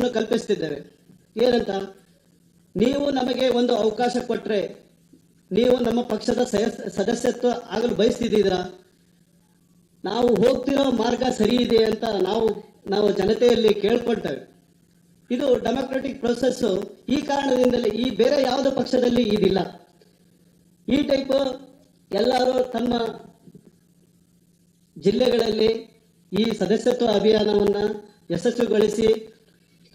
ಅವಕಾಶವನ್ನು ಕಲ್ಪಿಸ್ತಿದ್ದೇವೆ. ಏನಂತ, ನೀವು ನಮಗೆ ಒಂದು ಅವಕಾಶ ಕೊಟ್ಟರೆ ನೀವು ನಮ್ಮ ಪಕ್ಷದ ಸದಸ್ಯತ್ವ ಆಗಲು ಬಯಸ್ತಿದ್ದೀರಾ, ನಾವು ಹೋಗ್ತಿರೋ ಮಾರ್ಗ ಸರಿ ಇದೆ ಅಂತ ನಾವು ಜನತೆಯಲ್ಲಿ ಕೇಳ್ಕೊಳ್ತೇವೆ. ಇದು ಡೆಮೊಕ್ರೆಟಿಕ್ ಪ್ರೊಸೆಸ್. ಈ ಕಾರಣದಿಂದಲೇ ಈ ಬೇರೆ ಯಾವುದೇ ಪಕ್ಷದಲ್ಲಿ ಇದಿಲ್ಲ. ಈ ಟೈಪ್ ಎಲ್ಲರೂ ತಮ್ಮ ಜಿಲ್ಲೆಗಳಲ್ಲಿ ಈ ಸದಸ್ಯತ್ವ ಅಭಿಯಾನವನ್ನು ಯಶಸ್ವಿಗೊಳಿಸಿ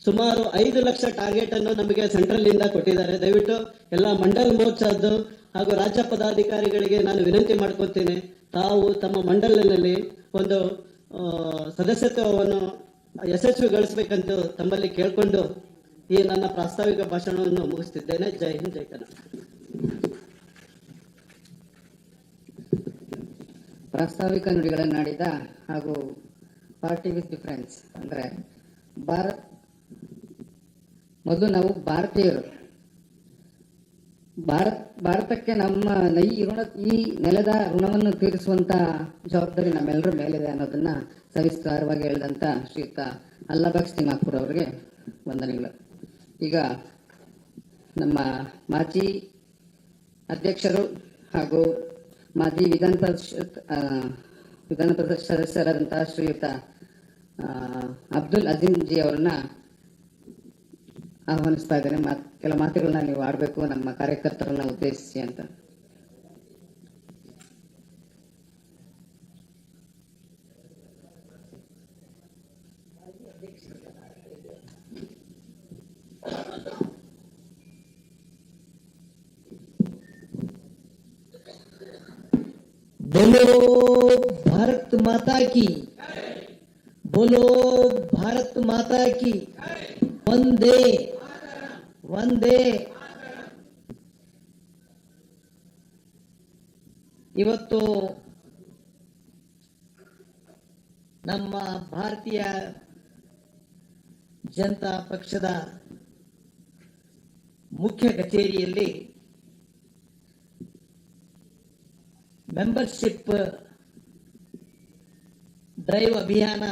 ಸುಮಾರು 5 ಲಕ್ಷ ಟಾರ್ಗೆಟ್ ಅನ್ನು ನಮಗೆ ಸೆಂಟ್ರಲ್ ಇಂದ ಕೊಟ್ಟಿದ್ದಾರೆ. ದಯವಿಟ್ಟು ಎಲ್ಲ ಮಂಡಲ್ ಮೋರ್ಚಾದ್ದು ಹಾಗೂ ರಾಜ್ಯ ಪದಾಧಿಕಾರಿಗಳಿಗೆ ನಾನು ವಿನಂತಿ ಮಾಡ್ಕೊತೀನಿ, ತಾವು ತಮ್ಮ ಮಂಡಲಿನಲ್ಲಿ ಒಂದು ಸದಸ್ಯತ್ವವನ್ನು ಯಶಸ್ವಿಗೊಳಿಸಬೇಕಂತ ತಮ್ಮಲ್ಲಿ ಕೇಳಿಕೊಂಡು ಈ ನನ್ನ ಪ್ರಾಸ್ತಾವಿಕ ಭಾಷಣವನ್ನು ಮುಗಿಸ್ತಿದ್ದೇನೆ. ಜೈ ಹಿಂದ್, ಜೈ ಕನ್ನಡ. ಪ್ರಾಸ್ತಾವಿಕ ನುಡಿಗಳನ್ನಾಡಿದ ಹಾಗೂ ಪಾರ್ಟಿ ವಿತ್ ಡಿಫರೆನ್ಸ್ ಅಂದರೆ ಮೊದಲು ನಾವು ಭಾರತೀಯರು, ಭಾರತಕ್ಕೆ ನಮ್ಮ ಈ ನೆಲದ ಋಣವನ್ನು ತೀರಿಸುವಂತ ಜವಾಬ್ದಾರಿ ನಮ್ಮೆಲ್ಲರ ಮೇಲಿದೆ ಅನ್ನೋದನ್ನ ಸವಿಸ್ತಾರವಾಗಿ ಹೇಳಿದಂತ ಶ್ರೀಯುತ ಅಲ್ಲಾಬಕ್ಷ್ ತಿಮ್ಮಾಪುರ್ ಅವರಿಗೆ ವಂದನೆಗಳು. ಈಗ ನಮ್ಮ ಮಾಜಿ ಅಧ್ಯಕ್ಷರು ಹಾಗೂ ಮಾಜಿ ವಿಧಾನ ಪರಿಷತ್ ಸದಸ್ಯರಾದಂತಹ ಶ್ರೀಯುತ ಅಬ್ದುಲ್ ಅಜೀಂ ಜಿ ಅವರನ್ನ ಆಹ್ವಾನಿಸ್ತಾ ಇದ್ದೇನೆ. ಕೆಲ ಮಾತುಗಳನ್ನ ನೀವು ಆಡಬೇಕು ನಮ್ಮ ಕಾರ್ಯಕರ್ತರನ್ನ ಉದ್ದೇಶಿಸಿ ಅಂತ. बोलो भारत माता की, बोलो भारत माता की, वंदे वंदे. ಇವತ್ತು ನಮ್ಮ ಭಾರತೀಯ ಜನತಾ ಪಕ್ಷದ ಮುಖ್ಯ ಕಚೇರಿಯಲ್ಲಿ ಮೆಂಬರ್ಶಿಪ್ ಡ್ರೈವ್ ಅಭಿಯಾನ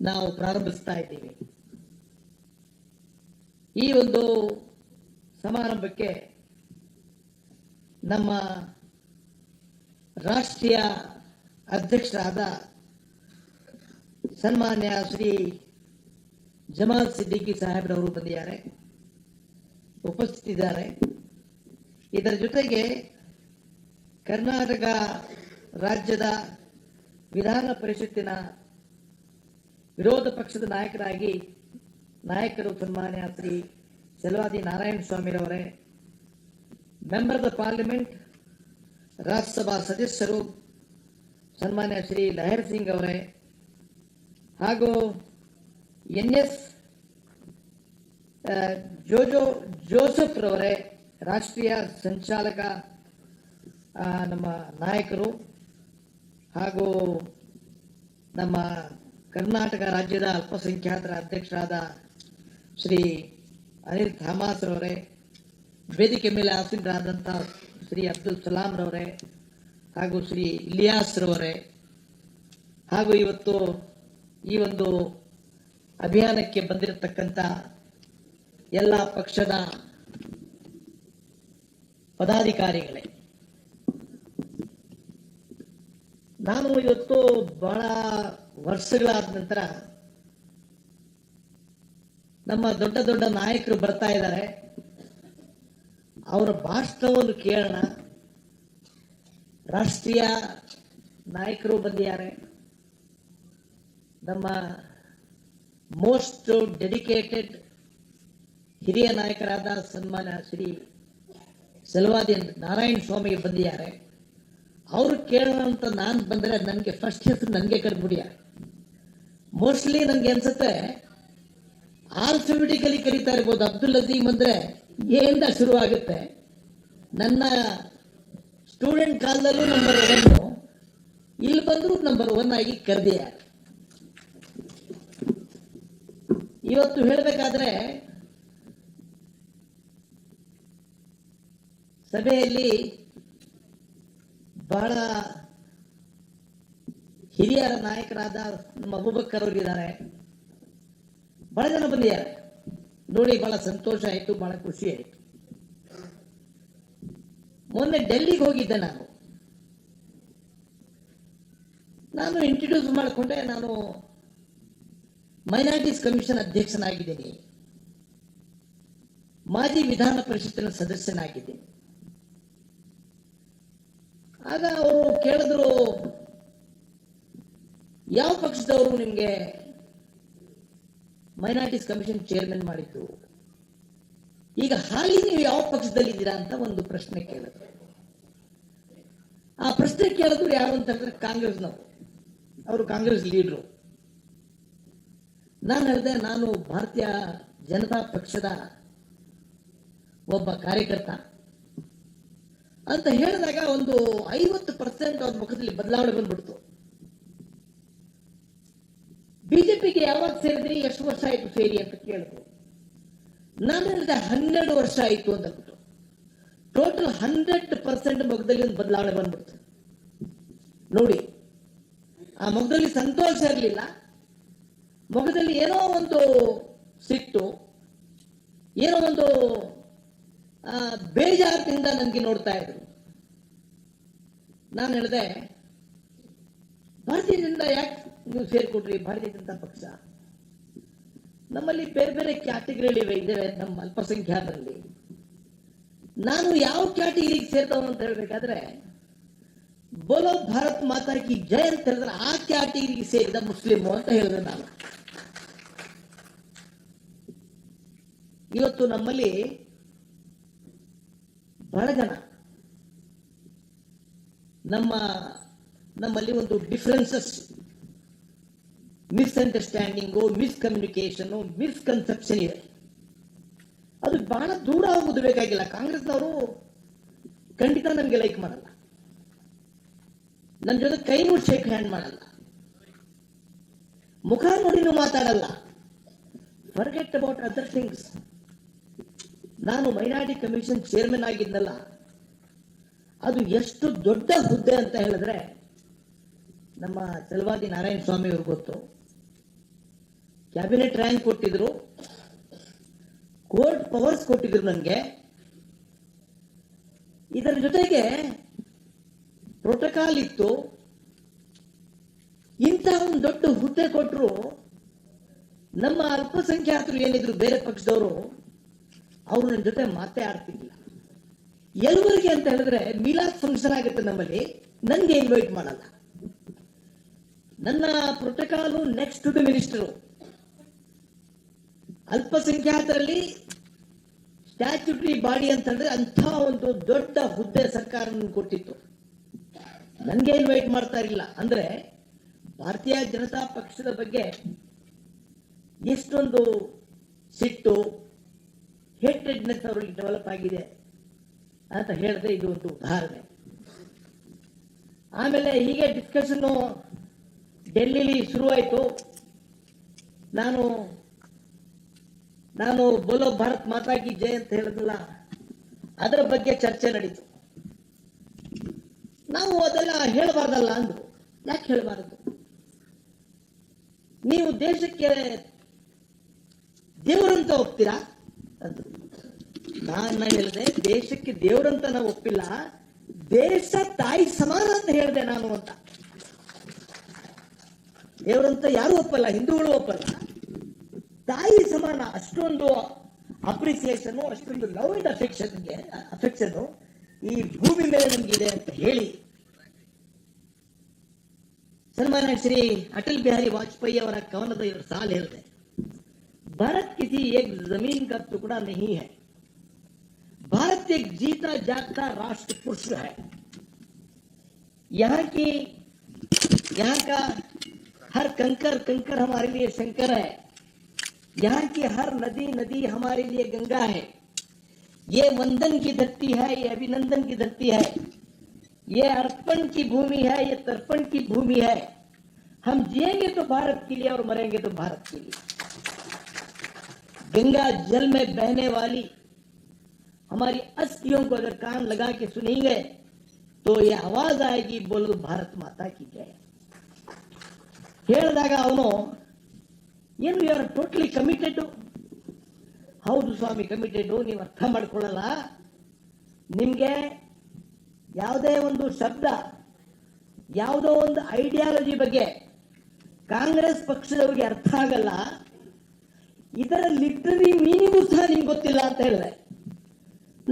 ನಾವು ಪ್ರಾರಂಭಿಸ್ತಾ ಇದ್ದೀವಿ. ಈ ಒಂದು ಸಮಾರಂಭಕ್ಕೆ ನಮ್ಮ ರಾಷ್ಟ್ರೀಯ ಅಧ್ಯಕ್ಷರಾದ ಸನ್ಮಾನ್ಯ ಶ್ರೀ ಜಮಾಲ್ ಸಿದ್ದಿಕಿ ಸಾಹೇಬ್ರವರು ಬಂದಿದ್ದಾರೆ, ಉಪಸ್ಥಿತಿದ್ದಾರೆ. ಇದರ ಜೊತೆಗೆ ಕರ್ನಾಟಕ ರಾಜ್ಯದ ವಿಧಾನ ಪರಿಷತ್ತಿನ ವಿರೋಧ ಪಕ್ಷದ ನಾಯಕರು ಸನ್ಮಾನ್ಯ ಶ್ರೀ ಸೆಲ್ವಾದಿ ನಾರಾಯಣ ಸ್ವಾಮಿರವರೇ, member of the parliament Rajya Sabha ಸದಸ್ಯರು ಸನ್ಮಾನ್ಯ ಶ್ರೀ ಲಹರ್ ಸಿಂಗ್ ಅವರೇ, ಹಾಗೂ NS ಜೋಸೆಫ್ ರವರೇ, ರಾಷ್ಟ್ರೀಯ ಸಂಚಾಲಕ ನಮ್ಮ ನಾಯಕರು, ಹಾಗೂ ನಮ್ಮ ಕರ್ನಾಟಕ ರಾಜ್ಯದ ಅಲ್ಪಸಂಖ್ಯಾತರ ಅಧ್ಯಕ್ಷರಾದ ಶ್ರೀ ಅನಿಲ್ ಥಾಮಸ್ ರವರೇ, ವೇದಿಕೆ ಮೇಲೆ ಆಸೀನರಾದಂಥ ಶ್ರೀ ಅಬ್ದುಲ್ ಸಲಾಂ ರವರೇ, ಹಾಗೂ ಶ್ರೀ ಇಲಿಯಾಸ್ ರವರೇ, ಹಾಗೂ ಇವತ್ತು ಈ ಒಂದು ಅಭಿಯಾನಕ್ಕೆ ಬಂದಿರತಕ್ಕಂಥ ಎಲ್ಲ ಪಕ್ಷದ ಪದಾಧಿಕಾರಿಗಳೇ, ನಾನು ಇವತ್ತು ಬಹಳ ವರ್ಷಗಳಾದ ನಂತರ ನಮ್ಮ ದೊಡ್ಡ ದೊಡ್ಡ ನಾಯಕರು ಬರ್ತಾ ಇದ್ದಾರೆ, ಅವರ ಭಾಷಣವನ್ನು ಕೇಳೋಣ. ರಾಷ್ಟ್ರೀಯ ನಾಯಕರು ಬಂದಿದ್ದಾರೆ, ನಮ್ಮ ಮೋಸ್ಟ್ ಡೆಡಿಕೇಟೆಡ್ ಹಿರಿಯ ನಾಯಕರಾದ ಸನ್ಮಾನ್ಯ ಶ್ರೀ ಸೆಲ್ವಾದಿ ನಾರಾಯಣ ಸ್ವಾಮಿ ಬಂದಿದ್ದಾರೆ. ಅವರು ಕೇಳೋಣ ಅಂತ ನಾನು ಬಂದರೆ ನನಗೆ ಫಸ್ಟ್ ಹೆಸರು ನನಗೆ ಕರೆದ್ಬಿಡಿಯ. ಮೋಸ್ಟ್ಲಿ ನನಗೆ ಅನ್ಸುತ್ತೆ ಆಲ್ಫಾಬೆಟಿಕಲಿ ಕರೀತಾ ಇರ್ಬೋದು. ಅಬ್ದುಲ್ ಅಜೀಮ್ ಅಂದರೆ ಏನಿಂದ ಶುರುವಾಗುತ್ತೆ. ನನ್ನ ಸ್ಟೂಡೆಂಟ್ ಕಾಲದಲ್ಲೂ ನಂಬರ್ 1, ಇಲ್ಲಿ ಬಂದರೂ ನಂಬರ್ 1 ಆಗಿ ಕರೆದಿದ್ದಾರೆ. ಇವತ್ತು ಹೇಳಬೇಕಾದ್ರೆ ಸಭೆಯಲ್ಲಿ ಬಹಳ ಹಿರಿಯರ ನಾಯಕರಾದ ನಮ್ಮ ಅಬೂಬಕ್ಕರ್ ಅವರಿದ್ದಾರೆ, ಬಹಳ ಜನ ಬಂದಿದ್ದಾರೆ ನೋಡಿ, ಬಹಳ ಸಂತೋಷ ಆಯಿತು, ಬಹಳ ಖುಷಿ ಆಯಿತು. ಮೊನ್ನೆ ಡೆಲ್ಲಿಗೆ ಹೋಗಿದ್ದೆ ನಾನು ಇಂಟ್ರೊಡ್ಯೂಸ್ ಮಾಡಿಕೊಂಡೆ. ನಾನು ಮೈನಾರಿಟೀಸ್ ಕಮಿಷನ್ ಅಧ್ಯಕ್ಷನಾಗಿದ್ದೀನಿ, ಮಾಜಿ ವಿಧಾನ ಪರಿಷತ್ತಿನ ಸದಸ್ಯನಾಗಿದ್ದೀನಿ. ಆಗ ಅವರು ಕೇಳಿದ್ರು, ಯಾವ ಪಕ್ಷದವರು ನಿಮಗೆ ಮೈನಾರಿಟೀಸ್ ಕಮಿಷನ್ ಚೇರ್ಮನ್ ಮಾಡಿದ್ರು, ಈಗ ಹಾಲಿ ನೀವು ಯಾವ ಪಕ್ಷದಲ್ಲಿದ್ದೀರಾ ಅಂತ ಒಂದು ಪ್ರಶ್ನೆ ಕೇಳಿದ್ರು. ಆ ಪ್ರಶ್ನೆ ಕೇಳಿದ್ರು ಯಾರು ಅಂತ ಹೇಳಿದ್ರೆ ಕಾಂಗ್ರೆಸ್ನವರು, ಅವರು ಕಾಂಗ್ರೆಸ್ ಲೀಡ್ರು. ನಾನು ಹೇಳಿದೆ, ನಾನು ಭಾರತೀಯ ಜನತಾ ಪಕ್ಷದ ಒಬ್ಬ ಕಾರ್ಯಕರ್ತ ಅಂತ ಹೇಳಿದಾಗ ಒಂದು 50% ಅವ್ರ ಮುಖದಲ್ಲಿ ಬದಲಾವಣೆ ಬಂದ್ಬಿಡ್ತು. ಬಿಜೆಪಿಗೆ ಯಾವಾಗ ಸೇರಿದ್ರಿ, ಎಷ್ಟು ವರ್ಷ ಆಯ್ತು ಸೇರಿ ಅಂತ ಕೇಳಿದ್ರು. ನಾನು ಹೇಳಿದೆ 12 ವರ್ಷ ಆಯ್ತು ಅಂತ ಹೇಳ್ಬಿಟ್ಟು. ಟೋಟಲ್ 100% ಮುಖದಲ್ಲಿ ಒಂದು ಬದಲಾವಣೆ ಬಂದ್ಬಿಡ್ತು. ನೋಡಿ, ಆ ಮುಖದಲ್ಲಿ ಸಂತೋಷ ಇರಲಿಲ್ಲ, ಮುಖದಲ್ಲಿ ಏನೋ ಒಂದು ಸಿಟ್ಟು, ಏನೋ ಒಂದು ಬೇಜಾರದಿಂದ ನನಗೆ ನೋಡ್ತಾ ಇದ್ರು. ನಾನು ಹೇಳಿದೆ, ಭಾರತೀಯ ಜನತಾ ಯಾಕೆ ನೀವು ಸೇರ್ಕೊಟ್ರಿ? ಭಾರತೀಯ ಜನತಾ ಪಕ್ಷ ನಮ್ಮಲ್ಲಿ ಬೇರೆ ಬೇರೆ ಕ್ಯಾಟಗರಿಗಳಿವೆ, ಇದ್ದೇವೆ ನಮ್ಮ ಅಲ್ಪಸಂಖ್ಯಾತರಲ್ಲಿ. ನಾನು ಯಾವ ಕ್ಯಾಟಗರಿಗೆ ಸೇರ್ತಾವ ಅಂತ ಹೇಳ್ಬೇಕಾದ್ರೆ, ಬೋಲೋ ಭಾರತ್ ಮಾತಾ ಕಿ ಜೈ ಅಂತ ಹೇಳಿದ್ರೆ ಆ ಕ್ಯಾಟಗರಿಗೆ ಸೇರಿದ ಮುಸ್ಲಿಮು ಅಂತ ಹೇಳಿದೆ ನಾನು. ಇವತ್ತು ಬಹಳ ಜನ ನಮ್ಮಲ್ಲಿ ಒಂದು ಡಿಫರೆನ್ಸಸ್, ಮಿಸ್ಅಂಡರ್ಸ್ಟ್ಯಾಂಡಿಂಗು, ಮಿಸ್ಕಮ್ಯುನಿಕೇಶನ್, ಮಿಸ್ಕನ್ಸೆಪ್ಷನ್ ಇದೆ. ಅದು ಬಹಳ ದೂರ ಹೋಗೋದು ಬೇಕಾಗಿಲ್ಲ. ಕಾಂಗ್ರೆಸ್ನವರು ಖಂಡಿತ ನಮಗೆ ಲೈಕ್ ಮಾಡಲ್ಲ, ನನ್ನ ಜೊತೆ ಕೈನೂ ಶೇಕ್ ಹ್ಯಾಂಡ್ ಮಾಡಲ್ಲ, ಮುಖ ನೋಡಿನೂ ಮಾತಾಡಲ್ಲ. Forget about other things. ನಾನು ಮೈನಾರಿಟಿ ಕಮಿಷನ್ ಚೇರ್ಮನ್ ಆಗಿದ್ನಲ್ಲ, ಅದು ಎಷ್ಟು ದೊಡ್ಡ ಹುದ್ದೆ ಅಂತ ಹೇಳಿದ್ರೆ ನಮ್ಮ ಚಲವಾದಿ ನಾರಾಯಣ ಸ್ವಾಮಿ ಅವ್ರಿಗೆ ಗೊತ್ತು. ಕ್ಯಾಬಿನೆಟ್ ರ್ಯಾಂಕ್ ಕೊಟ್ಟಿದ್ರು, ಕೋರ್ಟ್ ಪವರ್ಸ್ ಕೊಟ್ಟಿದ್ರು ನನಗೆ. ಇದರ ಜೊತೆಗೆ ಪ್ರೋಟೋಕಾಲ್ ಇತ್ತು. ಇಂಥ ಒಂದು ದೊಡ್ಡ ಹುದ್ದೆ ಕೊಟ್ಟರು ನಮ್ಮ ಅಲ್ಪಸಂಖ್ಯಾತರು ಏನಿದ್ರು ಬೇರೆ ಪಕ್ಷದವರು, ಅವರು ನನ್ನ ಜೊತೆ ಮಾತೇ ಆಡ್ತಿರ್ಲಿಲ್ಲ. ಎಲ್ಲವರಿಗೆ ಅಂತ ಹೇಳಿದ್ರೆ ಮಿಲಾದ್ ಫಂಕ್ಷನ್ ಆಗುತ್ತೆ ನಮ್ಮಲ್ಲಿ, ನನಗೆ ಇನ್ವೈಟ್ ಮಾಡಲ್ಲ. ನನ್ನ protocol next to the minister. ಅಲ್ಪಸಂಖ್ಯಾತರಲ್ಲಿ ಸ್ಟ್ಯಾಚ್ಯೂಟರಿ ಬಾಡಿ ಅಂತ ಹೇಳಿದ್ರೆ ಅಂಥ ಒಂದು ದೊಡ್ಡ ಹುದ್ದೆ ಸರ್ಕಾರ ಕೊಟ್ಟಿತ್ತು, ನನಗೆ ಇನ್ವೈಟ್ ಮಾಡ್ತಾ ಇರಲಿಲ್ಲ. ಅಂದ್ರೆ ಭಾರತೀಯ ಜನತಾ ಪಕ್ಷದ ಬಗ್ಗೆ ಎಷ್ಟೊಂದು ಸಿಟ್ಟು, ಹೇಟ್ರೆಡ್ನೆಸ್ ಅವರಿಗೆ ಡೆವಲಪ್ ಆಗಿದೆ ಅಂತ ಹೇಳಿದ್ರೆ ಇದು ಒಂದು ಉದಾಹರಣೆ. ಆಮೇಲೆ ಹೀಗೆ ಡಿಸ್ಕಷನ್ ಡೆಲ್ಲಿಲಿ ಶುರುವಾಯಿತು. ನಾನು ಬೋಲೋ ಭಾರತ್ ಮಾತಾ ಕಿ ಜೈ ಅಂತ ಹೇಳಿದ್ನಲ್ಲ, ಅದರ ಬಗ್ಗೆ ಚರ್ಚೆ ನಡೀತು. ನಾವು ಅದೆಲ್ಲ ಹೇಳಬಾರ್ದಲ್ಲ ಅಂದ್ರು. ಯಾಕೆ ಹೇಳಬಾರದು? ನೀವು ದೇಶಕ್ಕೆ ದೇವರಂತ ಒಪ್ತೀರಾ ಅಂದ್ರು. ನಾನು ಹೇಳಿದೆ, ದೇಶಕ್ಕೆ ದೇವರಂತ ನಾವು ಒಪ್ಪಿಲ್ಲ, ದೇಶ ತಾಯಿ ಸಮಾನ ಅಂತ ಹೇಳಿದೆ ನಾನು ಅಂತ. ದೇವರಂತ ಯಾರು ಒಪ್ಪಲ್ಲ, ಹಿಂದೂಗಳು ಒಪ್ಪಲ್ಲ, ತಾಯಿ ಸಮಾನ. ಅಷ್ಟೊಂದು ಅಪ್ರಿಸಿಯೇಷನ್, ಅಷ್ಟೊಂದು ಲವ್ ಅಂಡ್ ಅಫೆಕ್ಷನ್ ಈ ಭೂಮಿ ಮೇಲೆ ನಮಗಿದೆ ಅಂತ ಹೇಳಿ ಸನ್ಮಾನ್ಯ ಶ್ರೀ ಅಟಲ್ ಬಿಹಾರಿ ವಾಜಪೇಯಿ ಅವರ ಕವನದ 2 ಸಾಲು ಹೇಳಿದೆ. भारत किसी एक जमीन का टुकड़ा नहीं है, भारत एक जीता जागता राष्ट्र पुरुष है. यहाँ का हर कंकर हमारे लिए शंकर है, यहाँ की हर नदी हमारे लिए गंगा है. ये वंदन की धरती है, ये अभिनंदन की धरती है, ये अर्पण की भूमि है, ये तर्पण की भूमि है. हम जिएंगे तो भारत के लिए और मरेंगे तो भारत के लिए. गंगा जल में बहने वाली हमारी अस्थियों को अगर कान लगा के सुनेंगे तो ये आवाज आएगी, बोलो भारत माता की जय. ಹೇಳಿದಾಗ ಅವನು ಏನು ಯು ಆರ್ ಟೋಟಲಿ ಕಮಿಟೆಡ್? ಹೌದು ಸ್ವಾಮಿ, ಕಮಿಟೆಡ್. ನೀವು ಅರ್ಥ ಮಾಡ್ಕೊಳ್ಳಲ್ಲ. ನಿಮಗೆ ಯಾವುದೇ ಒಂದು ಶಬ್ದ, ಯಾವುದೋ ಒಂದು ಐಡಿಯಾಲಜಿ ಬಗ್ಗೆ ಕಾಂಗ್ರೆಸ್ ಪಕ್ಷದವರಿಗೆ ಅರ್ಥ ಆಗಲ್ಲ. ಇದರ ಲಿಟರರಿ ಮೀನಿಂಗು ಸಹ ನಿಮ್ಗೆ ಗೊತ್ತಿಲ್ಲ ಅಂತ ಹೇಳಿದೆ.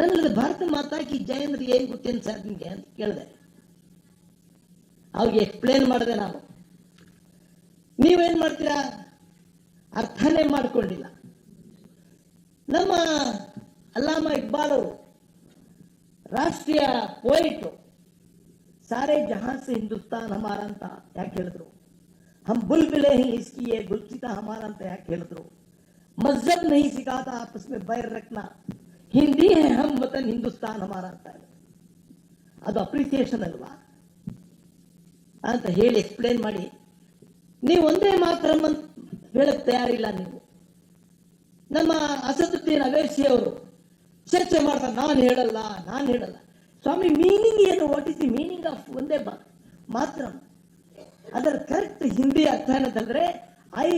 ನನಗೆ ಭಾರತ ಮಾತಾ ಕಿ ಜೈ ಅಂದ್ರೆ ಏನ್ ಗೊತ್ತೇನು ಸರ್ ನಿಮ್ಗೆ ಅಂತ ಕೇಳಿದೆ. ಅವ್ರಿಗೆ ಎಕ್ಸ್ಪ್ಲೇನ್ ಮಾಡಿದೆ ನಾನು. ನೀವೇನ್ ಮಾಡ್ತೀರಾ? ಅರ್ಥನೇ ಮಾಡ್ಕೊಂಡಿಲ್ಲ. ನಮ್ಮ ಅಲ್ಲಾಮಾ ಇಕ್ಬಾಲ್ ಅವರು ರಾಷ್ಟ್ರೀಯ ಪೋಯಿಟ್, ಸಾರೇ ಜಹಾಂ ಸೆ ಹಿಂದೂಸ್ತಾನ್ ಹಮಾರ ಅಂತ ಯಾಕೆ ಹೇಳಿದ್ರು? ಹಮ್ ಬುಲ್ಬುಲೆ ಹಿ ಇಸ್ಕಿ ಯೇ ಗುಲ್ಸಿತಾ ಹಮಾರ ಅಂತ ಯಾಕೆ ಹೇಳಿದ್ರು? ಮಜ್ಹಬ್ ನಹಿ ಸಿಖಾತಾ ಆಪಸ್ ಮೇ ಬೈರ್ ರಖ್ನಾ, ಹಿಂದಿ ಹೇ ಹಮ್ ವತನ್ ಹಿಂದೂಸ್ತಾನ್ ಹಮಾರ ಅಂತ. ಅದು ಅಪ್ರಿಸಿಯೇಷನ್ ಅಲ್ವಾ ಅಂತ ಹೇಳಿ ಎಕ್ಸ್ಪ್ಲೇನ್ ಮಾಡಿ, ನೀವು ಒಂದೇ ಮಾತ್ರ ಹೇಳಕ್ ತಯಾರಿಲ್ಲ. ನೀವು ನಮ್ಮ ಅಸದುದ್ದೀನ್ ಅವೇಸಿ ಅವರು ಚರ್ಚೆ ಮಾಡ್ತಾರೆ, ನಾನು ಹೇಳಲ್ಲ. ಸ್ವಾಮಿ, ಮೀನಿಂಗ್ ಏನು? What is the meaning of ಒಂದೇ ಮಾತ್ರ? ಅದರ ಕರೆಕ್ಟ್ ಹಿಂದಿ ಅರ್ಥ ಏನಂತಂದ್ರೆ ಐ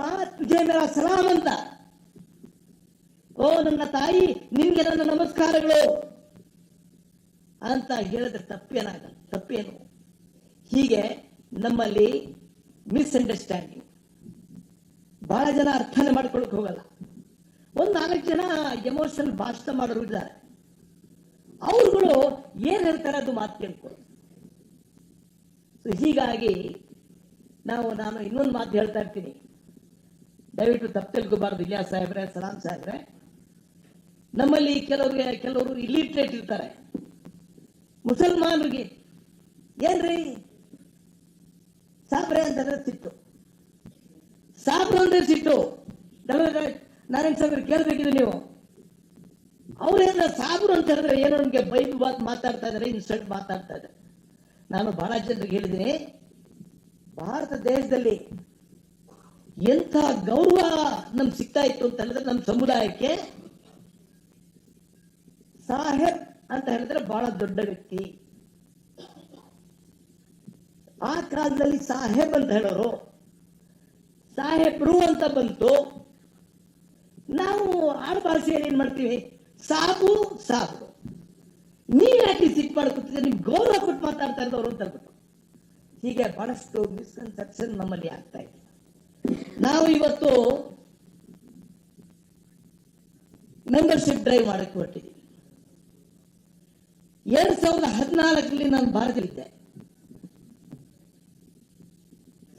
ಮಾ ತುಜೆ ಮೇರಾ ಸಲಾಂ ಅಂತ. ಓ ನನ್ನ ತಾಯಿ, ನಿನ್ಗೆ ನನ್ನ ನಮಸ್ಕಾರಗಳು ಅಂತ ಹೇಳಿದ್ರೆ ತಪ್ಪೇನು? ಹೀಗೆ ನಮ್ಮಲ್ಲಿ ಮಿಸ್ಅಂಡರ್ಸ್ಟ್ಯಾಂಡಿಂಗ್. ಬಹಳ ಜನ ಅರ್ಥನೇ ಮಾಡ್ಕೊಳಕ್ ಹೋಗಲ್ಲ. ಒಂದು 4 ಜನ ಎಮೋಷನಲ್ ಭಾಷಣ ಮಾಡೋರು ಇದ್ದಾರೆ. ಅವ್ರುಗಳು ಏನ್ ಹೇಳ್ತಾರೆ ಅದು ಮಾತು ಕೇಳ್ಕೊಳ್ಳಿ. ಹೀಗಾಗಿ ನಾನು ಇನ್ನೊಂದು ಮಾತು ಹೇಳ್ತಾ ಇರ್ತೀನಿ, ದಯವಿಟ್ಟು ತಪ್ಪು ತಿಳ್ಕೋಬಾರ್ದು. ಇಲಿಯಾಸ್ ಸಾಹೇಬ್ರೆ, ಸಲಾಂ ಸಾಹೇಬ್ರೆ, ನಮ್ಮಲ್ಲಿ ಕೆಲವರು ಇಲಿಟ್ರೇಟ್ ಇರ್ತಾರೆ. ಮುಸಲ್ಮಾನರಿಗೆ ಏನ್ರಿ ಸಾಬ್ರೆ ಅಂತಂದ್ರೆ ಸಿಟ್ಟು, ಸಾಬ್ರು ಅಂದ್ರೆ ಸಿಟ್ಟು. ನಾರಾಯಣ ಸಾಹೇಬ್ರು ಕೇಳ್ಬೇಕಿದೆ ನೀವು. ಅವ್ರೇನ ಸಾಬ್ರು ಅಂತ ಹೇಳಿದ್ರೆ ಏನೋ ನಮ್ಗೆ ಬೈದು ಮಾತಾಡ್ತಾ ಇದಾರೆ, ಇನ್ಸ್ಟೆಂಟ್ ಮಾತಾಡ್ತಾ ಇದ್ದಾರೆ. ನಾನು ಬಹಳ ಜನರಿಗೆ ಹೇಳಿದ್ದೀನಿ, ಭಾರತ ದೇಶದಲ್ಲಿ ಎಂಥ ಗೌರವ ನಮ್ಗೆ ಸಿಗ್ತಾ ಇತ್ತು ಅಂತ ಹೇಳಿದ್ರೆ ನಮ್ಮ ಸಮುದಾಯಕ್ಕೆ ಸಾಹೇಬ್ ಅಂತ ಹೇಳಿದ್ರೆ ಬಹಳ ದೊಡ್ಡ ವ್ಯಕ್ತಿ. ಆ ಕಾಲದಲ್ಲಿ ಸಾಹೇಬ್ ಅಂತ ಹೇಳೋರು, ಸಾಹೇಬ್ರು ಅಂತ ಬಂತು. ನಾವು ಆಡುಭಾಷೆಯಲ್ಲಿ ಏನ್ ಮಾಡ್ತೀವಿ? ಸಾಬು. ನೀವ್ ಯಾಕೆ ಸಿಟ್ಟು ಮಾಡ್ಕೊತಿದ್ರೆ? ನಿಮ್ಗೆ ಗೌರವ ಕೊಟ್ಟು ಮಾತಾಡ್ತಾ ಇದ್ದವರು ಅಂತ ಹೇಳ್ಬಿಟ್ಟು. ಹೀಗೆ ಬಹಳಷ್ಟು ಮಿಸ್ಕನ್ಸೆಪ್ಷನ್ ನಮ್ಮಲ್ಲಿ ಆಗ್ತಾ ಇದೆ. ನಾವು ಇವತ್ತು ಮೆಂಬರ್ಶಿಪ್ ಡ್ರೈವ್ ಮಾಡಕ್ಕೆ ಹೊರಟಿದ್ದೀವಿ. 2014 ನಾನು ಭಾರತದಲ್ಲಿದ್ದೆ.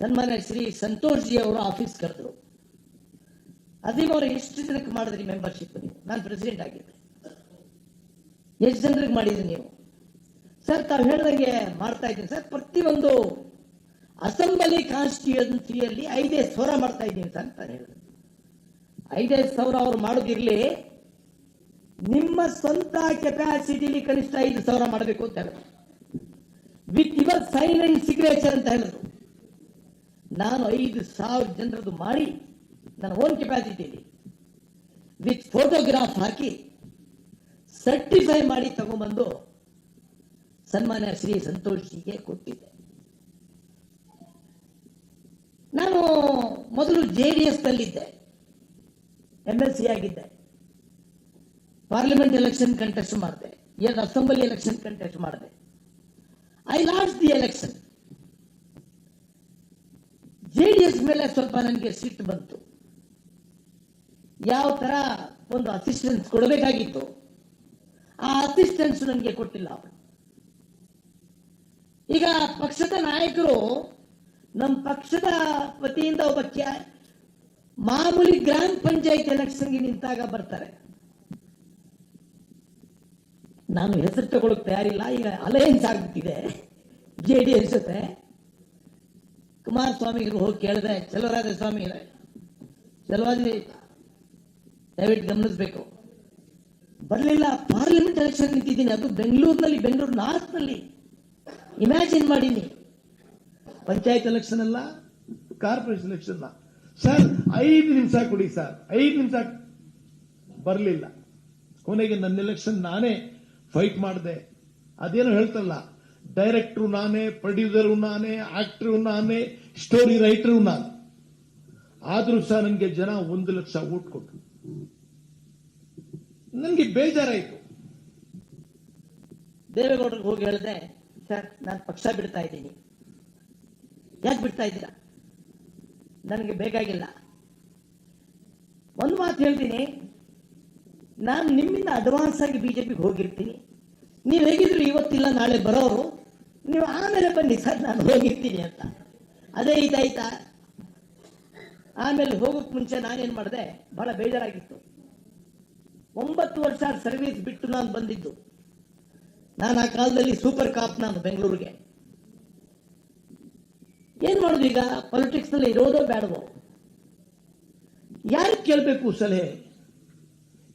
ಸನ್ಮಾನ್ಯ ಶ್ರೀ ಸಂತೋಷ್ ಜಿ ಅವರು ಆಫೀಸ್ ಕರೆದ್ರು. ಅದೇಮ್ ಅವರು ಎಷ್ಟು ಜನಕ್ಕೆ ಮಾಡಿದ್ರಿ ಮೆಂಬರ್ಶಿಪ್? ನೀವು, ನಾನು ಪ್ರೆಸಿಡೆಂಟ್ ಆಗಿದ್ದೆ, ಎಷ್ಟು ಜನರಿಗೆ ಮಾಡಿದ್ರಿ ನೀವು? ಸರ್, ತಾವು ಹೇಳ್ದಂಗೆ ಮಾಡ್ತಾ ಇದ್ದೀನಿ ಸರ್. ಪ್ರತಿಯೊಂದು ಅಸೆಂಬ್ಲಿ ಕಾನ್ಸ್ಟಿಟ್ಯೂಯನ್ಸಿಯಲ್ಲಿ 5,000 ಮಾಡ್ತಾ ಇದ್ದೀನಿ ಸರ್ ಅಂತ ಹೇಳಿದ್ರು. 5,000 ಅವ್ರು ಮಾಡೋದಿರ್ಲಿ, ನಿಮ್ಮ ಸ್ವಂತ ಕೆಪಾಸಿಟಿಲಿ ಕನಿಷ್ಠ 5,000 ಮಾಡಬೇಕು ಅಂತ ಹೇಳಿದ್ರು. With your sign and signature ಅಂತ ಹೇಳಿದ್ರು. ನಾನು 5,000 ಜನರದ್ದು ಮಾಡಿ ನನ್ನ ಓನ್ ಕೆಪಾಸಿಟಿಲಿ ವಿತ್ ಫೋಟೋಗ್ರಾಫ್ ಹಾಕಿ ಸರ್ಟಿಫೈ ಮಾಡಿ ತಗೊಂಡ್ಬಂದು ಸನ್ಮಾನ್ಯ ಶ್ರೀ ಸಂತೋಷ್ ಜಿಗೆ ಕೊಟ್ಟಿದ್ದೆ. ನಾನು ಮೊದಲು JDS ನಲ್ಲಿದ್ದೆ, MLC ಆಗಿದ್ದೆ. ಪಾರ್ಲಿಮೆಂಟ್ ಎಲೆಕ್ಷನ್ ಕಂಟೆಸ್ಟ್ ಮಾಡಿದೆ, ಅಸೆಂಬ್ಲಿ ಎಲೆಕ್ಷನ್ ಕಂಟೆಸ್ಟ್ ಮಾಡಿದೆ. I lost the election. JDS ಮೇಲೆ ಸ್ವಲ್ಪ ನನಗೆ ಸಿಟ್ಟು ಬಂತು. ಯಾವ ತರ ಒಂದು ಅಸಿಸ್ಟೆನ್ಸ್ ಕೊಡಬೇಕಾಗಿತ್ತು, ಆ ಅಸಿಸ್ಟೆನ್ಸ್ ನನಗೆ ಕೊಟ್ಟಿಲ್ಲ ಅವರು. ಈಗ ಪಕ್ಷದ ನಾಯಕರು ನಮ್ಮ ಪಕ್ಷದ ವತಿಯಿಂದ ಒಬ್ಬ ಮಾಮೂಲಿ ಗ್ರಾಮ ಪಂಚಾಯತ್ ಎಲೆಕ್ಷನ್ಗೆ ನಿಂತಾಗ ಬರ್ತಾರೆ. ನಾನು ಹೆಸರು ತಗೊಳ್ಳಕ್ ತಯಾರಿಲ್ಲ. ಈಗ ಅಲಯನ್ಸ್ ಆಗ್ಬಿಟ್ಟಿದೆ JDS ಜೊತೆ. ಕುಮಾರಸ್ವಾಮಿಗಳು ಹೋಗಿ ಕೇಳಿದೆ, ಚಲುವರಾಜ ಸ್ವಾಮಿ ಚಲುವಾದಿ ದಯವಿಟ್ಟು ಗಮನಿಸಬೇಕು, ಬರಲಿಲ್ಲ. ಪಾರ್ಲಿಮೆಂಟ್ ಎಲೆಕ್ಷನ್ ನಿಂತಿದ್ದೀನಿ, ಅದು ಬೆಂಗಳೂರಿನಲ್ಲಿ, ಬೆಂಗಳೂರು ನಾರ್ತ್ ನಲ್ಲಿ. ಇಮ್ಯಾಜಿನ್ ಮಾಡೀನಿ. ಪಂಚಾಯತ್ ಎಲೆಕ್ಷನ್ ಅಲ್ಲ, ಕಾರ್ಪೊರೇಷನ್ ಎಲೆಕ್ಷನ್ ಅಲ್ಲ ಸರ್. 5 ನಿಮಿಷ ಕೊಡಿ ಸರ್, 5 ನಿಮಿಷ ಬರಲಿಲ್ಲ. ಕೊನೆಗೆ ನನ್ನ ಎಲೆಕ್ಷನ್ ನಾನೇ ಫೈಟ್ ಮಾಡಿದೆ. ಅದೇನೋ ಹೇಳ್ತಲ್ಲ, ಡೈರೆಕ್ಟರ್ ನಾನೇ, ಪ್ರೊಡ್ಯೂಸರ್ ನಾನೇ, ಆಕ್ಟರ್ ನಾನೇ, ಸ್ಟೋರಿ ರೈಟರ್ ನಾನು. ಆದ್ರೂ ಸಹ ನನಗೆ ಜನ 1 ಲಕ್ಷ ಓಟ್ ಕೊಟ್ಟರು. ನನಗೆ ಬೇಜಾರಾಯಿತು. ದೇವೇಗೌಡರಿಗೆ ಹೋಗಿ ಹೇಳಿದೆ, ಸರ್ ನಾನು ಪಕ್ಷ ಬಿಡ್ತಾ ಇದ್ದೀನಿ. ಯಾಕೆ ಬಿಡ್ತಾ ಇದ್ದೀರಾ? ನನಗೆ ಬೇಕಾಗಿಲ್ಲ. ಒಂದು ಮಾತು ಹೇಳ್ತೀನಿ, ನಾನು ನಿಮ್ಮಿಂದ ಅಡ್ವಾನ್ಸ್ ಆಗಿ ಬಿಜೆಪಿಗೆ ಹೋಗಿರ್ತೀನಿ. ನೀವು ಹೇಗಿದ್ರು ಇವತ್ತಿಲ್ಲ ನಾಳೆ ಬರೋರು, ನೀವು ಆಮೇಲೆ ಬನ್ನಿ ಸರ್ ನಾನು ಹೋಗಿರ್ತೀನಿ ಅಂತ. ಅದೇ ಇದಾಯ್ತಾ? ಆಮೇಲೆ ಹೋಗೋಕೆ ಮುಂಚೆ ನಾನೇನು ಮಾಡಿದೆ, ಬಹಳ ಬೇಜಾರಾಗಿತ್ತು. 9 ವರ್ಷ ಸರ್ವಿಸ್ ಬಿಟ್ಟು ನಾನು ಬಂದಿದ್ದು. ನಾನು ಆ ಕಾಲದಲ್ಲಿ ಸೂಪರ್ ಕಾಪ್, ನಾನು ಬೆಂಗಳೂರಿಗೆ. ಏನ್ ಮಾಡೋದು ಈಗ? ಪಾಲಿಟಿಕ್ಸ್ ನಲ್ಲಿ ಇರೋದೋ ಬೇಡವೋ? ಯಾರಿಗೆ ಕೇಳಬೇಕು ಸಲಹೆ?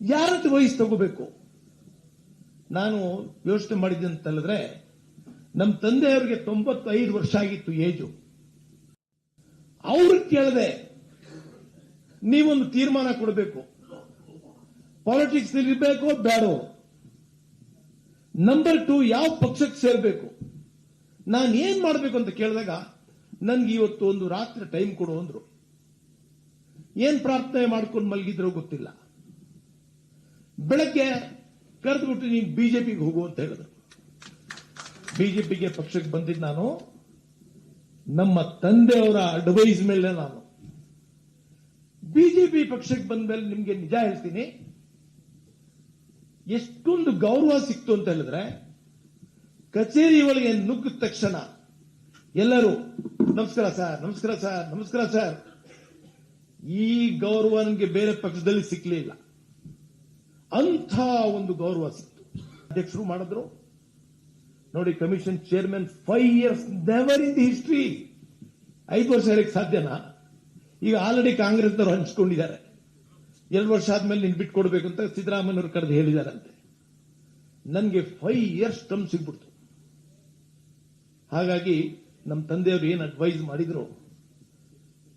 ಯಾರತ್ರ ವಯಸ್ಸು ತಗೋಬೇಕು? ನಾನು ಯೋಚನೆ ಮಾಡಿದ್ದೆ ಅಂತ ಹೇಳಿದ್ರೆ, ನಮ್ಮ ತಂದೆಯವರಿಗೆ 95 ವರ್ಷ ಆಗಿತ್ತು ಏಜು. ಅವ್ರಿಗೆ ಕೇಳದೆ ನೀವೊಂದು ತೀರ್ಮಾನ ಕೊಡಬೇಕು, ಪಾಲಿಟಿಕ್ಸ್ ಇರಬೇಕೋ ಬೇಡವೋ. ನಂಬರ್ 2, ಯಾವ ಪಕ್ಷಕ್ಕೆ ಸೇರಬೇಕು, ನಾನು ಏನ್ ಮಾಡಬೇಕು ಅಂತ ಕೇಳಿದಾಗ, ನನ್ಗೆ ಇವತ್ತು ಒಂದು ರಾತ್ರಿ ಟೈಮ್ ಕೊಡು ಅಂದ್ರು. ಏನ್ ಪ್ರಾರ್ಥನೆ ಮಾಡ್ಕೊಂಡು ಮಲಗಿದ್ರೋ ಗೊತ್ತಿಲ್ಲ. ಬೆಳಗ್ಗೆ ಕರೆದ್ಬಿಟ್ಟು ನೀನು ಬಿಜೆಪಿಗೆ ಹೋಗು ಅಂತ ಹೇಳಿದ್ರು. ಬಿಜೆಪಿಗೆ ಪಕ್ಷಕ್ಕೆ ಬಂದಿದ್ದು ನಾನು ನಮ್ಮ ತಂದೆಯವರ ಅಡ್ವೈಸ್ ಮೇಲೆ. ನಾನು ಬಿಜೆಪಿ ಪಕ್ಷಕ್ಕೆ ಬಂದ ಮೇಲೆ ನಿಮ್ಗೆ ನಿಜ ಹೇಳ್ತೀನಿ, ಎಷ್ಟೊಂದು ಗೌರವ ಸಿಕ್ತು ಅಂತ ಹೇಳಿದ್ರೆ, ಕಚೇರಿ ಒಳಗೆ ನುಗ್ಗಿದ ತಕ್ಷಣ ಎಲ್ಲರೂ ನಮಸ್ಕಾರ ಸರ್, ನಮಸ್ಕಾರ ಸರ್, ನಮಸ್ಕಾರ ಸರ್. ಈ ಗೌರವ ನನಗೆ ಬೇರೆ ಪಕ್ಷದಲ್ಲಿ ಸಿಕ್ಕಲಿಲ್ಲ. ಅಂಥ ಒಂದು ಗೌರವ ಸಿಕ್ತು. ಅಧ್ಯಕ್ಷರು ಮಾಡಿದ್ರು ನೋಡಿ, commission chairman 5 years, never in the history. 5 ವರ್ಷ ಇರಕ್ಕೆ ಸಾಧ್ಯನಾ? ಈಗ ಆಲ್ರೆಡಿ ಕಾಂಗ್ರೆಸ್ನವರು ಹಂಚ್ಕೊಂಡಿದ್ದಾರೆ. 2 ವರ್ಷ ಆದ್ಮೇಲೆ ನೀನು ಬಿಟ್ಕೊಡ್ಬೇಕು ಅಂತ ಸಿದ್ದರಾಮಯ್ಯನವರು ಕರೆದು ಹೇಳಿದಾರಂತೆ. ನನಗೆ 5 years ಟರ್ಮ್ ಸಿಗ್ಬಿಡ್ತು. ಹಾಗಾಗಿ ನಮ್ಮ ತಂದೆಯವರು ಏನು ಅಡ್ವೈಸ್ ಮಾಡಿದ್ರು,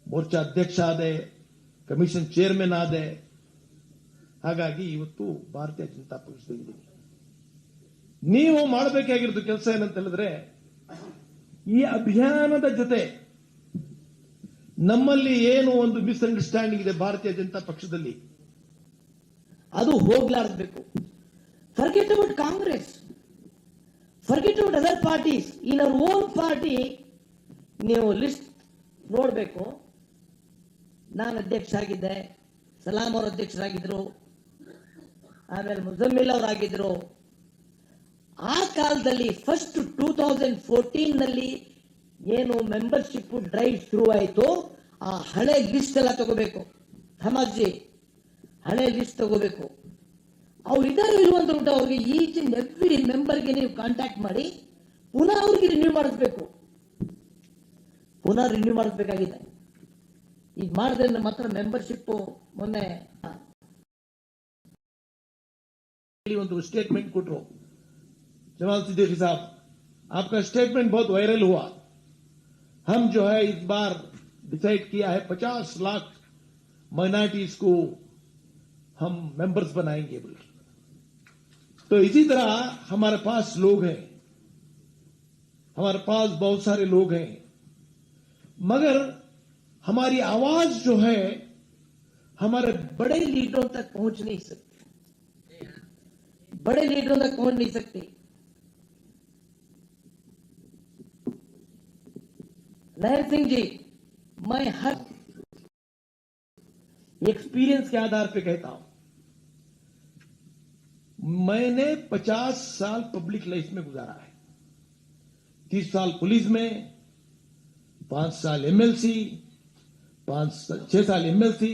ಮೋರ್ಚಾ ಅಧ್ಯಕ್ಷ ಆದೆ, ಕಮಿಷನ್ ಚೇರ್ಮನ್ ಆದೆ. ಹಾಗಾಗಿ ಇವತ್ತು ಭಾರತೀಯ ಜನತಾ ಪಕ್ಷದಲ್ಲಿದ್ದೀನಿ. ನೀವು ಮಾಡಬೇಕಾಗಿರೋದು ಕೆಲಸ ಏನಂತ ಹೇಳಿದ್ರೆ, ಈ ಅಭಿಯಾನದ ಜೊತೆ ನಮ್ಮಲ್ಲಿ ಏನು ಒಂದು ಮಿಸ್ಅಂಡರ್ಸ್ಟ್ಯಾಂಡಿಂಗ್ ಇದೆ ಭಾರತೀಯ ಜನತಾ ಪಕ್ಷದಲ್ಲಿ, ಅದು ಹೋಗ್ಲಾರ್ಬೇಕು. Forget about Congress, forget about other parties. In our own party ನೀವು ಲಿಸ್ಟ್ ನೋಡಬೇಕು. ನಾನು ಅಧ್ಯಕ್ಷ ಆಗಿದ್ದೆ, ಸಲಾಂ ಅವರು ಅಧ್ಯಕ್ಷರಾಗಿದ್ರು, ಆಮೇಲೆ ಮುಜಮ್ಮಿಲ್ ಅವರಾಗಿದ್ರು. ಆ ಕಾಲದಲ್ಲಿ ಫಸ್ಟ್ 2014 ಏನು ಮೆಂಬರ್ಶಿಪ್ ಡ್ರೈವ್ ಶುರುವಾಯಿತು, ಆ ಹಳೆ ಲಿಸ್ಟ್ ಎಲ್ಲ ತಗೋಬೇಕು. ಸಮಾಜಿ ಹಳೆ ಲಿಸ್ಟ್ ತಗೋಬೇಕು. ಅವ್ರು ಇದಾರು ಇರುವಂತ ಉಂಟು, ಅವ್ರಿಗೆ ಈಚ್ ಅಂಡ್ ಎವ್ರಿ ಮೆಂಬರ್ಗೆ ನೀವು ಕಾಂಟ್ಯಾಕ್ಟ್ ಮಾಡಿ ಪುನಃ ಅವ್ರಿಗೆ ರಿನ್ಯೂ ಮಾಡಿಸ್ಬೇಕು. ಪುನಃ ರಿನ್ಯೂ ಮಾಡಿಸ್ಬೇಕಾಗಿದೆ. ಈಗ ಮಾಡಿದ್ರೆ ಮಾತ್ರ ಮೆಂಬರ್ಶಿಪ್. ಮೊನ್ನೆ ಒಂದು ಸ್ಟೇಟ್ಮೆंट ಕೊಟ್ಟರು, जमाल सिद्दीकी साहब, आपका स्टेटमेंट बहुत वायरल हुआ. हम जो है इस बार डिसाइड किया है 50 लाख माइनॉरिटीज को हम मेंबर्स बनाएंगे बोले. तो इसी तरह हमारे पास लोग हैं, हमारे पास बहुत सारे लोग हैं, मगर हमारी आवाज जो है हमारे बड़े लीडरों तक पहुंच नहीं सकती. बड़े लीडरों तक पहुंच नहीं सकती. लहर सिंह जी, मैं हर एक्सपीरियंस के आधार पे कहता हूं, मैंने 50 साल पब्लिक लाइफ में गुजारा है. 30 साल पुलिस में, 5 साल एमएलसी, 6 साल एमएलसी,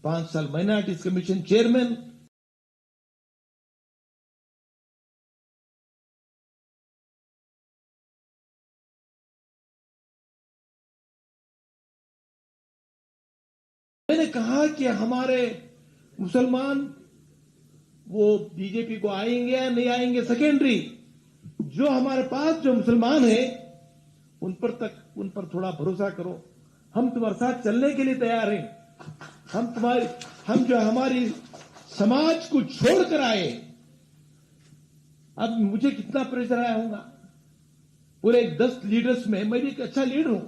5 साल माइनॉरिटीज कमीशन चेयरमैन. मैंने कहा कि हमारे मुसलमान वो बीजेपी को आएंगे या नहीं आएंगे सेकेंडरी, जो हमारे पास जो मुसलमान हैं उन पर थोड़ा भरोसा करो. हम तुम्हारे साथ चलने के लिए तैयार हैं. हम जो हमारी समाज को छोड़कर आए. अब मुझे कितना प्रेशर आया होगा. पूरे 10 लीडर्स में मैं भी एक अच्छा लीडर हूं,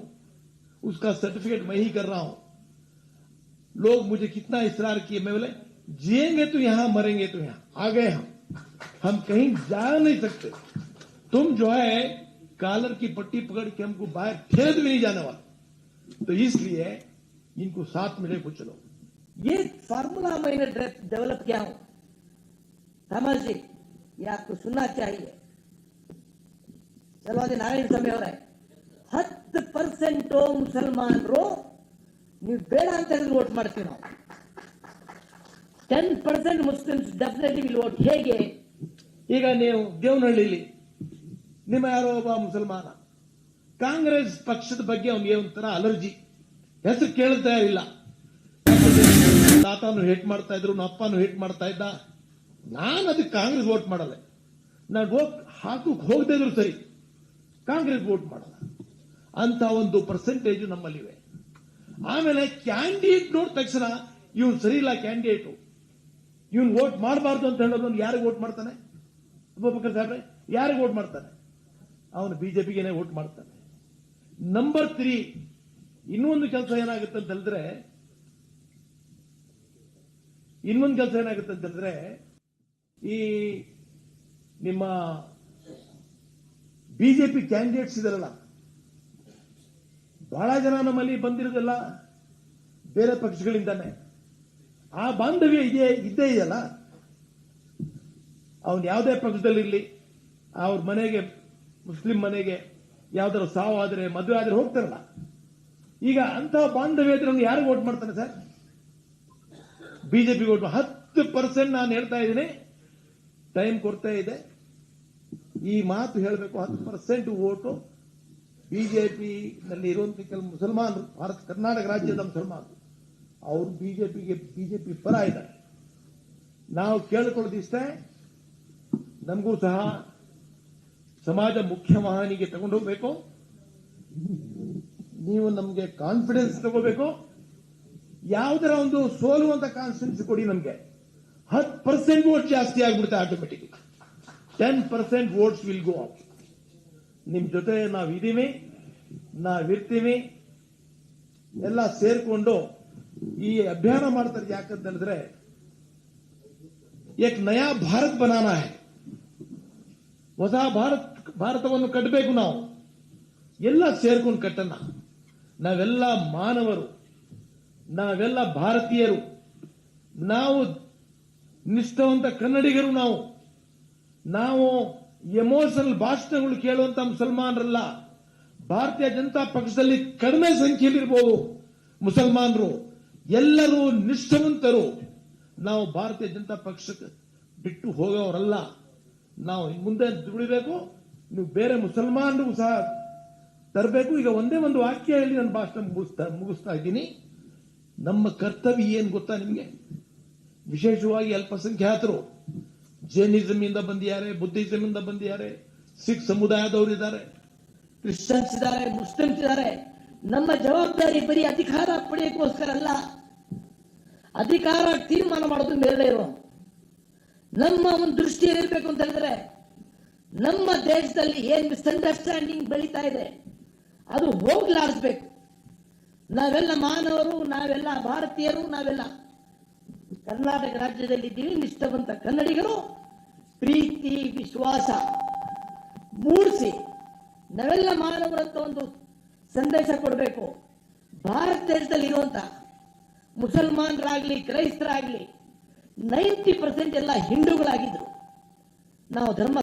उसका सर्टिफिकेट मैं ही कर रहा हूं. लोग मुझे कितना इसरार किए, मैं बोले जिएंगे तो यहां, मरेंगे तो यहां, आ गए हम कहीं जा नहीं सकते। तुम जो है कॉलर की पट्टी पकड़ के हमको बाहर ठेल भी नहीं जाने वाला, तो इसलिए इनको साथ में लेकर चलो। ये फार्मूला मैंने डेवलप किया हूं, समझिए, ये आपको सुनना चाहिए। चलो अದೇ ನಾರಾಯಣ ಸ್ವಾಮಿ ಅವರೇ, 10% ಮುಸಲ್ಮಾನರು ನೀವು ಬೇಡ ಅಂತ ಹೇಳಿದ್ರೆ ವೋಟ್ ಮಾಡ್ತೀವಿ ನಾವು, 10% ಮುಸ್ಲಿಮ್ಸ್ ಡೆಫಿನೆಟ್ಲಿ ವಿಲ್ ವೋಟ್. ಹೇಗೆ? ಈಗ ನೀವು ದೇವನಹಳ್ಳಿಲಿ ನಿಮ್ಮ ಯಾರೋ ಒಬ್ಬ ಮುಸಲ್ಮಾನ, ಕಾಂಗ್ರೆಸ್ ಪಕ್ಷದ ಬಗ್ಗೆ ಅವನಿಗೆ ಒಂಥರ ಅಲರ್ಜಿ, ಹೆಸರು ಕೇಳ್ತಾ ಇಲ್ಲ. ತಾತನು ಹೇಟ್ ಮಾಡ್ತಾ ಇದ್ರು, ನಮ್ಮ ಅಪ್ಪನು ಹೇಟ್ ಮಾಡ್ತಾ ಇದ್ದ, ನಾನು ಅದಕ್ಕೆ ಕಾಂಗ್ರೆಸ್ ವೋಟ್ ಮಾಡಲ್ಲ. ನಾನು ಹಾಕಕ್ಕೆ ಹೋಗದೇ ಇದ್ರು ಸರಿ, ಕಾಂಗ್ರೆಸ್ ವೋಟ್ ಮಾಡಲ್ಲ ಅಂತ ಒಂದು ಪರ್ಸೆಂಟೇಜ್ ನಮ್ಮಲ್ಲಿವೆ. ಆಮೇಲೆ ಕ್ಯಾಂಡಿಡೇಟ್ ನೋಡಿದ ತಕ್ಷಣ ಇವನು ಸರಿ ಇಲ್ಲ ಕ್ಯಾಂಡಿಡೇಟು, ಇವನು ವೋಟ್ ಮಾಡಬಾರ್ದು ಅಂತ ಹೇಳೋದು ಯಾರಿಗೆ ವೋಟ್ ಮಾಡ್ತಾನೆ? ಅಬೂಬಕರ್ ಸಾಹೇಬ್ರೆ, ಯಾರಿಗೆ ವೋಟ್ ಮಾಡ್ತಾನೆ? ಅವನು ಬಿಜೆಪಿಗೆ ವೋಟ್ ಮಾಡ್ತಾನೆ. ನಂಬರ್ 3, ಇನ್ನೊಂದು ಕೆಲಸ ಏನಾಗುತ್ತೆ ಅಂತ ಹೇಳಿದ್ರೆ, ಈ ನಿಮ್ಮ ಬಿಜೆಪಿ ಕ್ಯಾಂಡಿಡೇಟ್ಸ್ ಇದಾರಲ್ಲ, ಬಹಳ ಜನ ನಮ್ಮಲ್ಲಿ ಬಂದಿರೋದಲ್ಲ ಬೇರೆ ಪಕ್ಷಗಳಿಂದಾನೆ. ಆ ಬಾಂಧವ್ಯ ಇದ್ದೇ ಇದೆಯಲ್ಲ, ಅವನು ಯಾವುದೇ ಪಕ್ಷದಲ್ಲಿರಲಿ, ಅವ್ರ ಮನೆಗೆ, ಮುಸ್ಲಿಂ ಮನೆಗೆ ಯಾವ್ದಾದ್ರು ಸಾವು ಆದ್ರೆ, ಮದುವೆ ಆದ್ರೆ ಹೋಗ್ತಾರಲ್ಲ, ಈಗ ಅಂತ ಬಾಂಧವ್ಯ ಇದ್ರೆ ಅವ್ನು ಯಾರಿಗೆ ವೋಟ್ ಮಾಡ್ತಾನೆ ಸರ್? BJP vote 10%. ನಾನು ಹೇಳ್ತಾ ಇದ್ದೀನಿ, ಟೈಮ್ ಕೊಡ್ತಾ ಇದೆ, ಈ ಮಾತು ಹೇಳಬೇಕು. 10% ವೋಟು ಬಿಜೆಪಿ ನಲ್ಲಿ ಇರುವಂತ ಕೆಲವು ಮುಸಲ್ಮಾನರು, ಕರ್ನಾಟಕ ರಾಜ್ಯದ ಮುಸಲ್ಮಾನರು, ಅವರು ಬಿಜೆಪಿ ಪರ ಇದ್ದಾರೆ. ನಾವು ಕೇಳಿಕೊಳ್ಳೋದಿಷ್ಟೇ, ನಮಗೂ ಸಹ ಸಮಾಜ ಮುಖ್ಯವಾಹಿನಿಗೆ ತಗೊಂಡು ಹೋಗ್ಬೇಕು. ನೀವು ನಮಗೆ ಕಾನ್ಫಿಡೆನ್ಸ್ ತಗೋಬೇಕು. ಯಾವುದರ ಒಂದು ಸೋಲುವಂತ ಕಾನ್ಫಿಡೆನ್ಸ್ ಕೊಡಿ ನಮಗೆ. 10% ವೋಟ್ ಜಾಸ್ತಿ ಆಗ್ಬಿಡುತ್ತೆ automatic. 10% votes will go up. ನಿಮ್ ಜೊತೆ ನಾವಿದ್ದೀವಿ, ನಾವಿರ್ತೀವಿ, ಎಲ್ಲ ಸೇರ್ಕೊಂಡು ಈ ಅಭಿಯಾನ ಮಾಡ್ತಾರೆ. ಯಾಕಂತ ಹೇಳಿದ್ರೆ, ಏಕ್ ನಯಾ ಭಾರತ್ ಬನಾನಾ ಹೈ, ಹೊಸ ಭಾರತವನ್ನು ಕಟ್ಟಬೇಕು. ನಾವು ಎಲ್ಲ ಸೇರ್ಕೊಂಡು ಕಟ್ಟಣ. ನಾವೆಲ್ಲ ಮಾನವರು, ನಾವೆಲ್ಲ ಭಾರತೀಯರು, ನಾವು ನಿಷ್ಠಾವಂತ ಕನ್ನಡಿಗರು. ನಾವು ಎಮೋಷನಲ್ ಭಾಷಣಗಳು ಕೇಳುವಂತ ಮುಸಲ್ಮಾನರಲ್ಲ. ಭಾರತೀಯ ಜನತಾ ಪಕ್ಷದಲ್ಲಿ ಕಡಿಮೆ ಸಂಖ್ಯೆಯಲ್ಲಿರ್ಬೋದು ಮುಸಲ್ಮಾನರು, ಎಲ್ಲರೂ ನಿಷ್ಠಾವಂತರು. ನಾವು ಭಾರತೀಯ ಜನತಾ ಪಕ್ಷಕ್ಕೆ ಬಿಟ್ಟು ಹೋಗೋರಲ್ಲ. ನಾವು ಮುಂದೆ ದುಡಿಬೇಕು. ನೀವು ಬೇರೆ ಮುಸಲ್ಮಾನರಿಗೂ ಸಹ ತರಬೇಕು. ಈಗ ಒಂದೇ ಒಂದು ವಾಕ್ಯ ಹೇಳಿ ನನ್ನ ಭಾಷಣ ಮುಗಿಸ್ತಾ ಇದ್ದೀನಿ. ನಮ್ಮ ಕರ್ತವ್ಯ ಏನ್ ಗೊತ್ತಾ ನಿಮಗೆ? ವಿಶೇಷವಾಗಿ ಅಲ್ಪಸಂಖ್ಯಾತರು, ಜೈನಿಸಂ ಇಂದ ಬಂದಿದ್ದಾರೆ, ಬುದ್ಧಿಸಂ ಇಂದ ಬಂದಿದ್ದಾರೆ, ಸಿಖ್ ಸಮುದಾಯದವರು ಇದ್ದಾರೆ, ಕ್ರಿಶ್ಚಿಯನ್ಸ್ ಇದ್ದಾರೆ, ಮುಸ್ಲಿಮ್ಸ್ ಇದ್ದಾರೆ. ನಮ್ಮ ಜವಾಬ್ದಾರಿ ಬರೀ ಅಧಿಕಾರ ಪಡೆಯೋಕ್ಕೋಸ್ಕರ ಅಲ್ಲ, ಅಧಿಕಾರ ತೀರ್ಮಾನ ಮಾಡೋದು ಮೇಲೆ ಇರೋ ನಮ್ಮ ಒಂದು ದೃಷ್ಟಿ ಏನಿರ್ಬೇಕು ಅಂತ ಹೇಳಿದ್ರೆ, ನಮ್ಮ ದೇಶದಲ್ಲಿ ಏನ್ ಮಿಸ್ಅಂಡರ್ಸ್ಟ್ಯಾಂಡಿಂಗ್ ಬೆಳೀತಾ ಇದೆ ಅದು ಹೋಗ್ಲಾಡಿಸ್ಬೇಕು. ನಾವೆಲ್ಲ ಮಾನವರು, ನಾವೆಲ್ಲ ಭಾರತೀಯರು, ನಾವೆಲ್ಲ ಕರ್ನಾಟಕ ರಾಜ್ಯದಲ್ಲಿ ಇದ್ದೀವಿ, ನಿಷ್ಠಾವಂತ ಕನ್ನಡಿಗರು. ಪ್ರೀತಿ ವಿಶ್ವಾಸ ಮೂಡಿಸಿ ನಾವೆಲ್ಲ ಮಾನವರಂತ ಒಂದು ಸಂದೇಶ ಕೊಡಬೇಕು. ಭಾರತ ದೇಶದಲ್ಲಿ ಇರುವಂತ ಮುಸಲ್ಮಾನರಾಗ್ಲಿ, ಕ್ರೈಸ್ತರಾಗ್ಲಿ 90% ಎಲ್ಲ ಹಿಂದೂಗಳಾಗಿದ್ರು. ನಾವು ಧರ್ಮ